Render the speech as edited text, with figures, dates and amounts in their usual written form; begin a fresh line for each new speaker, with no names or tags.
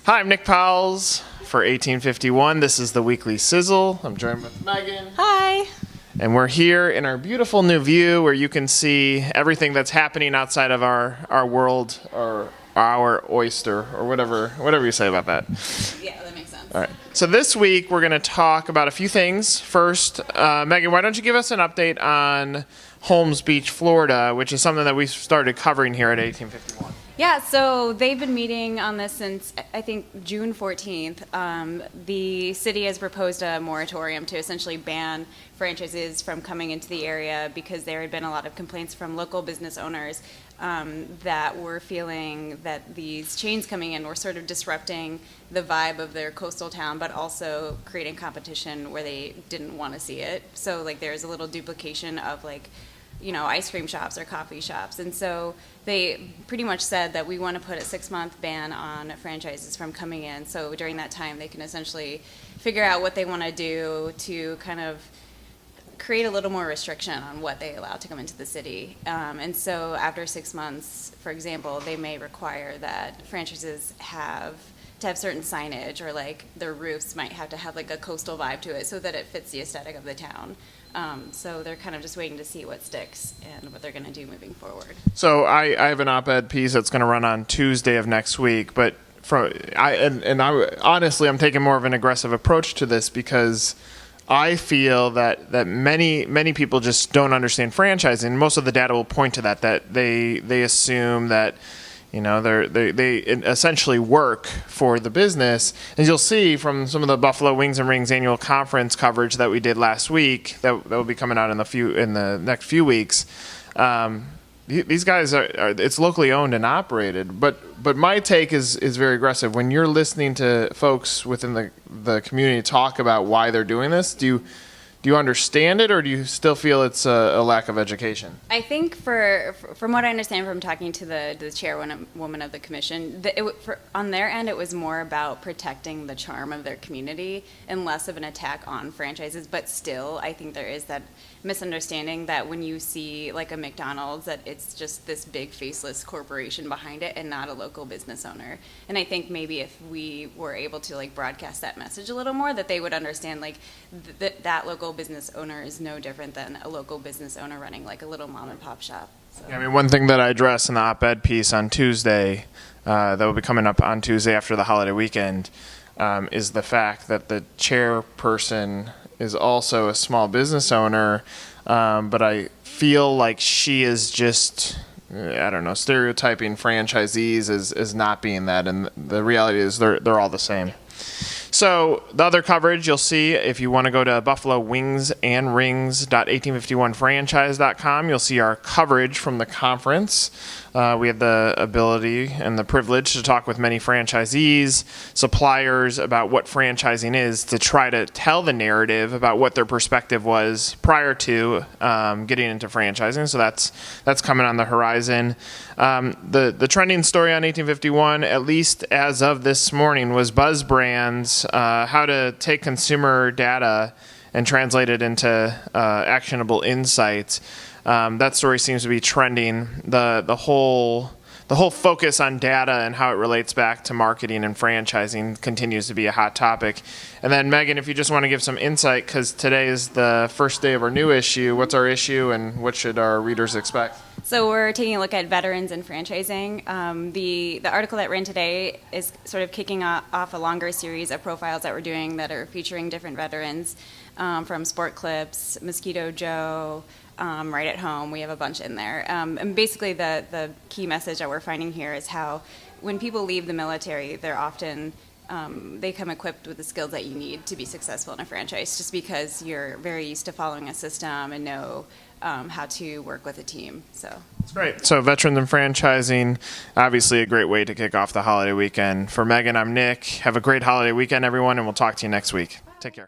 Hi, I'm Nick Powles for 1851. This is the Weekly Sizzle. I'm joined with Megan.
Hi.
And we're here in our beautiful new view where you can see everything that's happening outside of our world, or our oyster, or whatever you say about that.
Yeah, that makes sense.
All right. So this week we're going to talk about a few things. First, Megan, why don't you give us an update on Holmes Beach, Florida, which is something that we started covering here at 1851.
Yeah, so they've been meeting on this since, I think, June 14th. The city has proposed a moratorium to essentially ban franchises from coming into the area because there had been a lot of complaints from local business owners that were feeling that these chains coming in were sort of disrupting the vibe of their coastal town, but also creating competition where they didn't want to see it. So, there's a little duplication of, ice cream shops or coffee shops. And so they pretty much said that we want to put a 6-month ban on franchises from coming in. So during that time, they can essentially figure out what they want to do to kind of create a little more restriction on what they allow to come into the city. And so after 6 months, for example, they may require that franchises have certain signage, or their roofs might have to have a coastal vibe to it so that it fits the aesthetic of the town. So they're kind of just waiting to see what sticks and what they're going to do moving forward.
So I have an op-ed piece that's going to run on Tuesday of next week, but honestly, I'm taking more of an aggressive approach to this because I feel that many people just don't understand franchising. Most of the data will point to that they assume that they essentially work for the business. And you'll see from some of the Buffalo Wings and Rings annual conference coverage that we did last week that will be coming out in the next few weeks. These guys it's locally owned and operated, but my take is very aggressive. When you're listening to folks within the community talk about why they're doing this, do you understand it, or do you still feel it's a lack of education?
I think from what I understand from talking to the chairwoman of the commission, on their end, it was more about protecting the charm of their community and less of an attack on franchises. But still, I think there is that misunderstanding that when you see a McDonald's, that it's just this big faceless corporation behind it and not a local business owner. And I think maybe if we were able to broadcast that message a little more, that they would understand that local business owner is no different than a local business owner running a little mom and pop shop. So.
Yeah, one thing that I address in the op-ed piece on Tuesday, that will be coming up on Tuesday after the holiday weekend, is the fact that the chairperson is also a small business owner, but I feel like she is just, stereotyping franchisees as not being that, and the reality is they're all the same. So the other coverage you'll see, if you want to go to buffalowingsandrings.1851franchise.com, you'll see our coverage from the conference. We had the ability and the privilege to talk with many franchisees, suppliers about what franchising is, to try to tell the narrative about what their perspective was prior to getting into franchising. So that's coming on the horizon. The trending story on 1851, at least as of this morning, was Buzz Brands, how to take consumer data and translate it into actionable insights. That story seems to be trending. The whole focus on data and how it relates back to marketing and franchising continues to be a hot topic. And then, Megan, if you just want to give some insight, because today is the first day of our new issue, what's our issue and what should our readers expect?
So we're taking a look at veterans and franchising. The article that ran today is sort of kicking off a longer series of profiles that we're doing that are featuring different veterans, from Sport Clips, Mosquito Joe, Right at Home. We have a bunch in there. And basically the key message that we're finding here is how when people leave the military, they're often they come equipped with the skills that you need to be successful in a franchise, just because you're very used to following a system and know how to work with a team. So
that's great. So veterans and franchising, obviously a great way to kick off the holiday weekend. For Megan, I'm Nick. Have a great holiday weekend, everyone, and we'll talk to you next week. Take care.